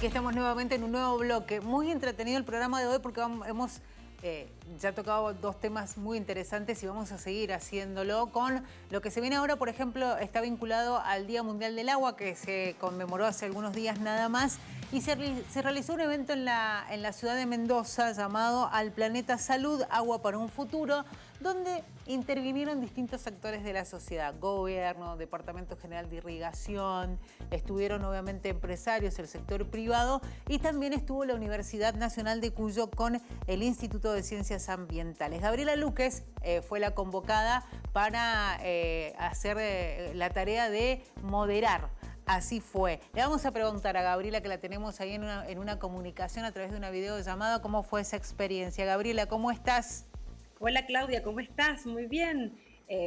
Aquí estamos nuevamente en un nuevo bloque. Muy entretenido el programa de hoy porque hemos ya tocado dos temas muy interesantes y vamos a seguir haciéndolo con lo que se viene ahora. Por ejemplo, está vinculado al Día Mundial del Agua, que se conmemoró hace algunos días nada más, y se realizó un evento en la ciudad de Mendoza llamado Al Planeta Salud, Agua para un Futuro, donde intervinieron distintos actores de la sociedad, gobierno, Departamento General de Irrigación, estuvieron obviamente empresarios, el sector privado, y también estuvo la Universidad Nacional de Cuyo con el Instituto de Ciencias Ambientales. Gabriela Luques fue la convocada para hacer la tarea de moderar. Así fue. Le vamos a preguntar a Gabriela, que la tenemos ahí en una comunicación a través de una videollamada, cómo fue esa experiencia. Gabriela, ¿cómo estás? Hola Claudia, ¿cómo estás? Muy bien.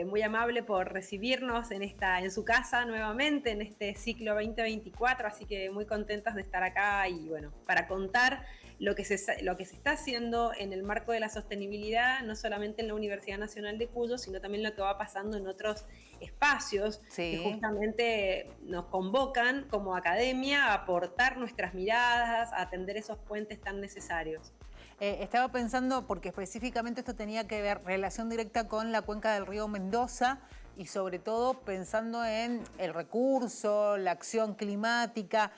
Muy amable por recibirnos en su casa nuevamente en este ciclo 2024, así que muy contentas de estar acá y bueno, para contar lo que se está haciendo en el marco de la sostenibilidad, no solamente en la Universidad Nacional de Cuyo, sino también lo que va pasando en otros espacios que Sí. justamente nos convocan como academia a aportar nuestras miradas, a atender esos puentes tan necesarios. Estaba pensando, porque específicamente esto tenía que ver relación directa con la cuenca del río Mendoza y sobre todo pensando en el recurso, la acción climática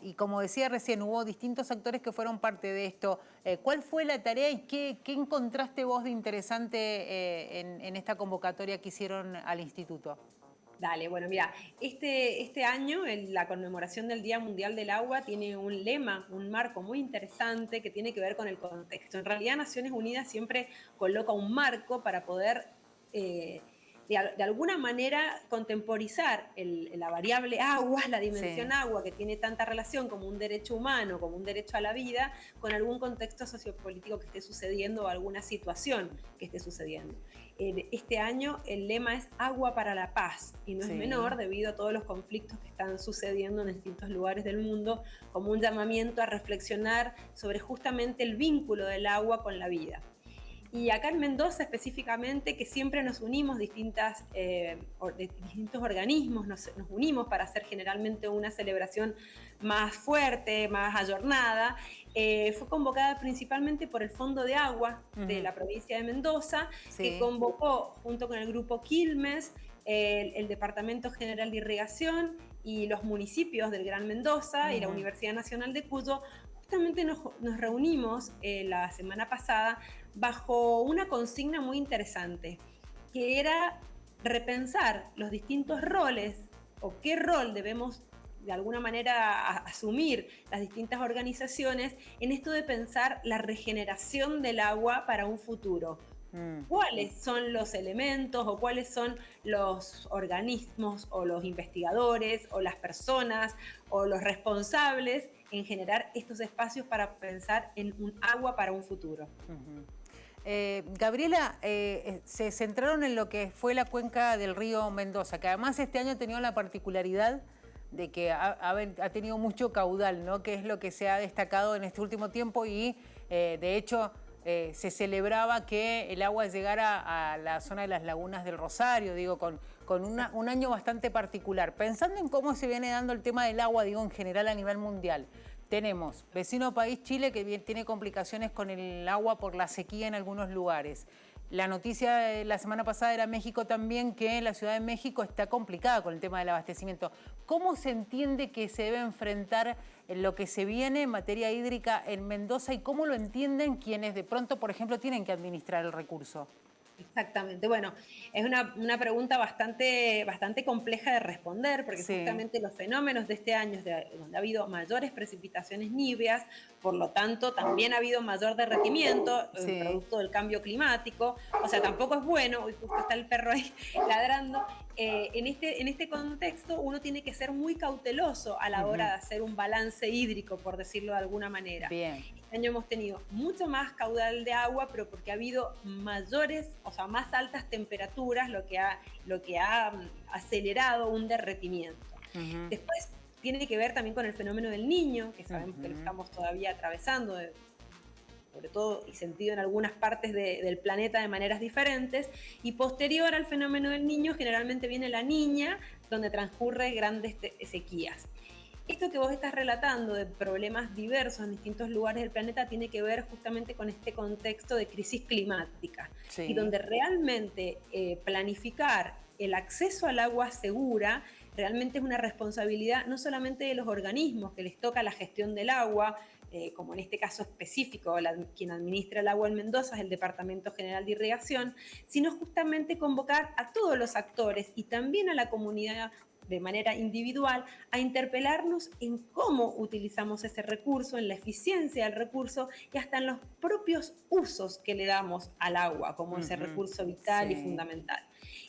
y como decía recién, hubo distintos actores que fueron parte de esto. ¿Cuál fue la tarea y qué encontraste vos de interesante en esta convocatoria que hicieron al instituto? Dale, bueno, mira, este año la conmemoración del Día Mundial del Agua tiene un lema, un marco muy interesante que tiene que ver con el contexto. En realidad, Naciones Unidas siempre coloca un marco para poder, de alguna manera, contemporizar la variable agua, la dimensión Sí. agua, que tiene tanta relación como un derecho humano, como un derecho a la vida, con algún contexto sociopolítico que esté sucediendo o alguna situación que esté sucediendo. Este año el lema es Agua para la Paz y no es Sí. menor debido a todos los conflictos que están sucediendo en distintos lugares del mundo, como un llamamiento a reflexionar sobre justamente el vínculo del agua con la vida. Y acá en Mendoza específicamente, que siempre nos unimos distintos organismos, nos unimos para hacer generalmente una celebración más fuerte, más ayornada, fue convocada principalmente por el Fondo de Agua de la provincia de Mendoza, que Sí. convocó junto con el grupo Quilmes, el Departamento General de Irrigación y los municipios del Gran Mendoza y la Universidad Nacional de Cuyo. Justamente nos reunimos la semana pasada bajo una consigna muy interesante, que era repensar los distintos roles o qué rol debemos de alguna manera asumir las distintas organizaciones en esto de pensar la regeneración del agua para un futuro. ¿Cuáles son los elementos o cuáles son los organismos o los investigadores o las personas o los responsables en generar estos espacios para pensar en un agua para un futuro? Gabriela, se centraron en lo que fue la cuenca del río Mendoza, que además este año ha tenido la particularidad de que ha tenido mucho caudal, ¿no? Que es lo que se ha destacado en este último tiempo y de hecho se celebraba que el agua llegara a la zona de las lagunas del Rosario, digo, con un año bastante particular. Pensando en cómo se viene dando el tema del agua, digo, en general a nivel mundial. Tenemos vecino país Chile que tiene complicaciones con el agua por la sequía en algunos lugares. La noticia de la semana pasada era México también, que la Ciudad de México está complicada con el tema del abastecimiento. ¿Cómo se entiende que se debe enfrentar lo que se viene en materia hídrica en Mendoza y cómo lo entienden quienes de pronto, por ejemplo, tienen que administrar el recurso? Exactamente. Bueno, es una pregunta bastante compleja de responder porque Sí, justamente los fenómenos de este año, donde ha habido mayores precipitaciones niveas, por lo tanto también ha habido mayor derretimiento, sí. producto del cambio climático, o sea, tampoco es bueno, hoy justo está el perro ahí ladrando. En este contexto uno tiene que ser muy cauteloso a la hora de hacer un balance hídrico, por decirlo de alguna manera. Bien. Este año hemos tenido mucho más caudal de agua, pero porque ha habido más altas temperaturas, lo que ha acelerado un derretimiento. Después tiene que ver también con el fenómeno del Niño, que sabemos que lo estamos todavía atravesando, sobre todo y sentido en algunas partes del planeta de maneras diferentes, y posterior al fenómeno del Niño generalmente viene la Niña, donde transcurre grandes sequías. Esto que vos estás relatando de problemas diversos en distintos lugares del planeta tiene que ver justamente con este contexto de crisis climática y Sí. donde realmente planificar el acceso al agua segura realmente es una responsabilidad no solamente de los organismos que les toca la gestión del agua, como en este caso específico, quien administra el agua en Mendoza es el Departamento General de Irrigación, sino justamente convocar a todos los actores y también a la comunidad de manera individual a interpelarnos en cómo utilizamos ese recurso, en la eficiencia del recurso y hasta en los propios usos que le damos al agua como ese recurso vital y Sí. fundamental.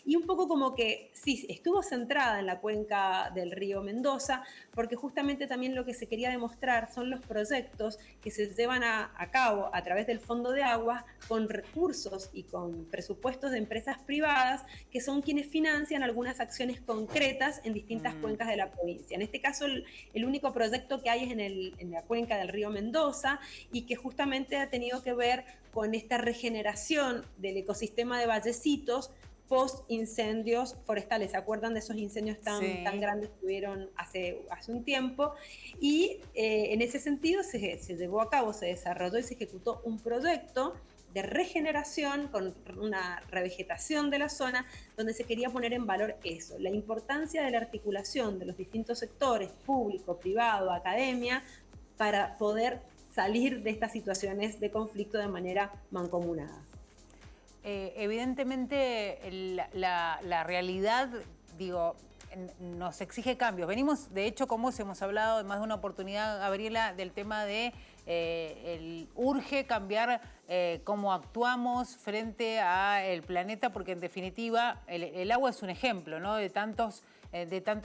Y un poco como que sí, estuvo centrada en la cuenca del río Mendoza, porque justamente también lo que se quería demostrar son los proyectos que se llevan a cabo a través del Fondo de Agua con recursos y con presupuestos de empresas privadas que son quienes financian algunas acciones concretas en distintas cuencas de la provincia. En este caso, el único proyecto que hay es en la cuenca del río Mendoza y que justamente ha tenido que ver con esta regeneración del ecosistema de Vallecitos post incendios forestales. ¿Se acuerdan de esos incendios tan Sí. grandes que hubieron hace un tiempo? Y en ese sentido se llevó a cabo, se desarrolló y se ejecutó un proyecto de regeneración con una revegetación de la zona donde se quería poner en valor eso, la importancia de la articulación de los distintos sectores, público, privado, academia, para poder salir de estas situaciones de conflicto de manera mancomunada. Evidentemente la realidad, digo, nos exige cambios. Venimos, de hecho, como hemos hablado en más de una oportunidad, Gabriela, del tema de urge cambiar cómo actuamos frente al planeta, porque en definitiva el agua es un ejemplo, ¿no? de tantos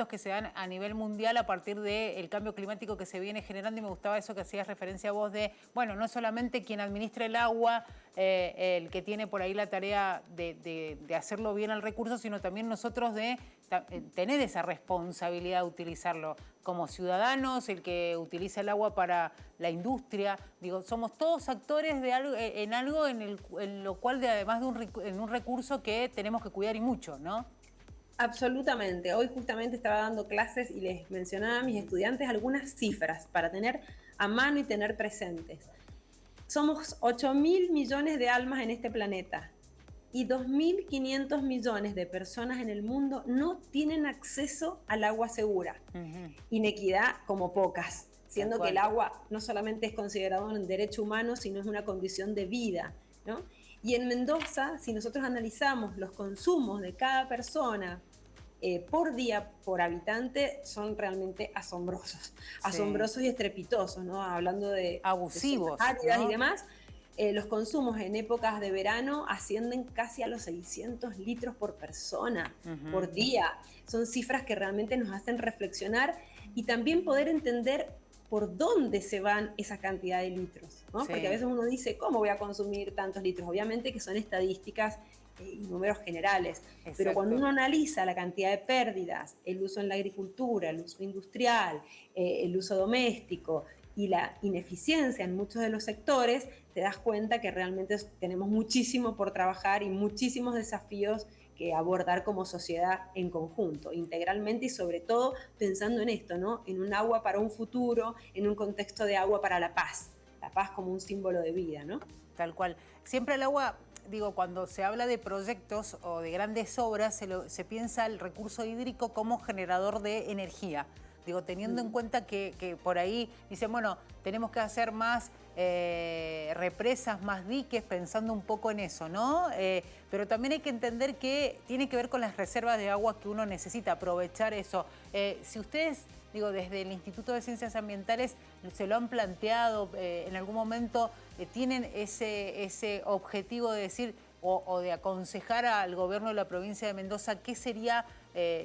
que se dan a nivel mundial a partir del cambio climático que se viene generando. Y me gustaba eso que hacías referencia a vos de, bueno, no solamente quien administra el agua, el que tiene por ahí la tarea de hacerlo bien al recurso, sino también nosotros de tener esa responsabilidad de utilizarlo como ciudadanos, el que utiliza el agua para la industria. Digo, somos todos actores de algo, en lo cual, además de un recurso que tenemos que cuidar y mucho, ¿no? Absolutamente. Hoy justamente estaba dando clases y les mencionaba a mis estudiantes algunas cifras para tener a mano y tener presentes. Somos 8.000 millones de almas en este planeta y 2.500 millones de personas en el mundo no tienen acceso al agua segura. Inequidad como pocas, siendo que el agua no solamente es considerado un derecho humano, sino es una condición de vida, ¿no? Y en Mendoza, si nosotros analizamos los consumos de cada persona por día, por habitante, son realmente asombrosos, asombrosos y estrepitosos, ¿no? Hablando de zonas Abusivos, áridas y ¿no? demás. Los consumos en épocas de verano ascienden casi a los 600 litros por persona, por día. Son cifras que realmente nos hacen reflexionar y también poder entender por dónde se van esa cantidad de litros, ¿no? Porque a veces uno dice, ¿cómo voy a consumir tantos litros? Obviamente que son estadísticas y números generales, pero cuando uno analiza la cantidad de pérdidas, el uso en la agricultura, el uso industrial, el uso doméstico y la ineficiencia en muchos de los sectores, te das cuenta que realmente tenemos muchísimo por trabajar y muchísimos desafíos que abordar como sociedad en conjunto, integralmente y sobre todo pensando en esto, ¿no? En un agua para un futuro, en un contexto de agua para la paz como un símbolo de vida, ¿no? Tal cual. Siempre el agua, digo, cuando se habla de proyectos o de grandes obras, se piensa el recurso hídrico como generador de energía. Digo, teniendo en cuenta que por ahí dicen, bueno, tenemos que hacer más represas, más diques, pensando un poco en eso, ¿no? Pero también hay que entender que tiene que ver con las reservas de agua que uno necesita, aprovechar eso. Si ustedes, digo, desde el Instituto de Ciencias Ambientales se lo han planteado, en algún momento tienen ese objetivo de decir o de aconsejar al gobierno de la provincia de Mendoza qué sería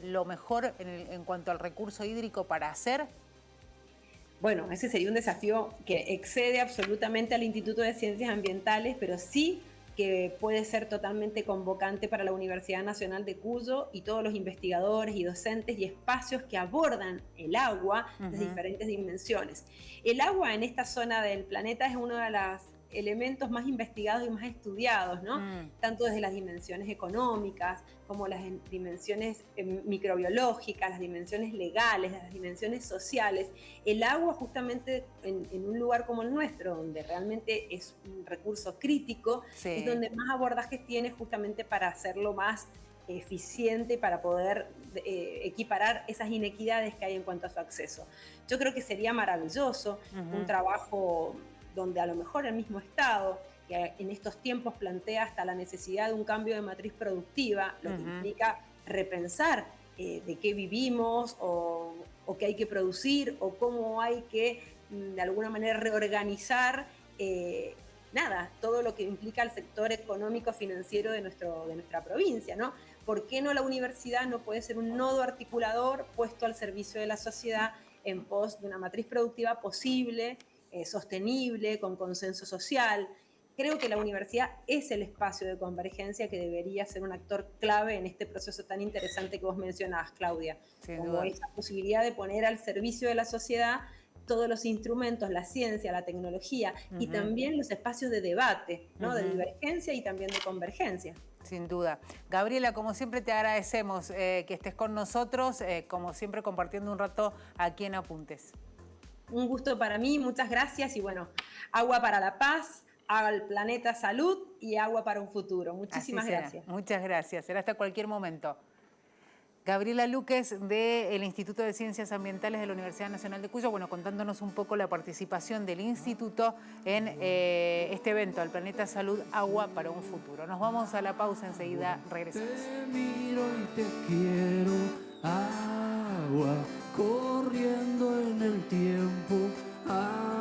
lo mejor en cuanto al recurso hídrico para hacer. Bueno, ese sería un desafío que excede absolutamente al Instituto de Ciencias Ambientales, pero sí que puede ser totalmente convocante para la Universidad Nacional de Cuyo y todos los investigadores y docentes y espacios que abordan el agua de diferentes dimensiones. El agua en esta zona del planeta es una de las elementos más investigados y más estudiados, ¿no? Tanto desde las dimensiones económicas como las dimensiones microbiológicas, las dimensiones legales, las dimensiones sociales. El agua justamente en un lugar como el nuestro, donde realmente es un recurso crítico, sí, es donde más abordajes tiene justamente para hacerlo más eficiente, para poder equiparar esas inequidades que hay en cuanto a su acceso. Yo creo que sería maravilloso un trabajo donde a lo mejor el mismo Estado, que en estos tiempos plantea hasta la necesidad de un cambio de matriz productiva, lo que implica repensar de qué vivimos o qué hay que producir o cómo hay que de alguna manera reorganizar todo lo que implica el sector económico financiero de nuestra provincia, ¿no? ¿Por qué no la universidad no puede ser un nodo articulador puesto al servicio de la sociedad en pos de una matriz productiva posible, sostenible, con consenso social? Creo que la universidad es el espacio de convergencia que debería ser un actor clave en este proceso tan interesante que vos mencionabas, Claudia, como esa posibilidad de poner al servicio de la sociedad todos los instrumentos, la ciencia, la tecnología y también los espacios de debate, ¿no? De divergencia y también de convergencia. Sin duda. Gabriela, como siempre te agradecemos que estés con nosotros, como siempre compartiendo un rato aquí en Apuntes. Un gusto para mí, muchas gracias y bueno, agua para la paz, al planeta salud y agua para un futuro. Muchísimas gracias. Muchas gracias. Será hasta cualquier momento. Gabriela Luques del Instituto de Ciencias Ambientales de la Universidad Nacional de Cuyo, bueno, contándonos un poco la participación del instituto en este evento, Al Planeta Salud, Agua para un Futuro. Nos vamos a la pausa, enseguida regresamos. Te miro y te quiero, agua corriendo en el tiempo, agua.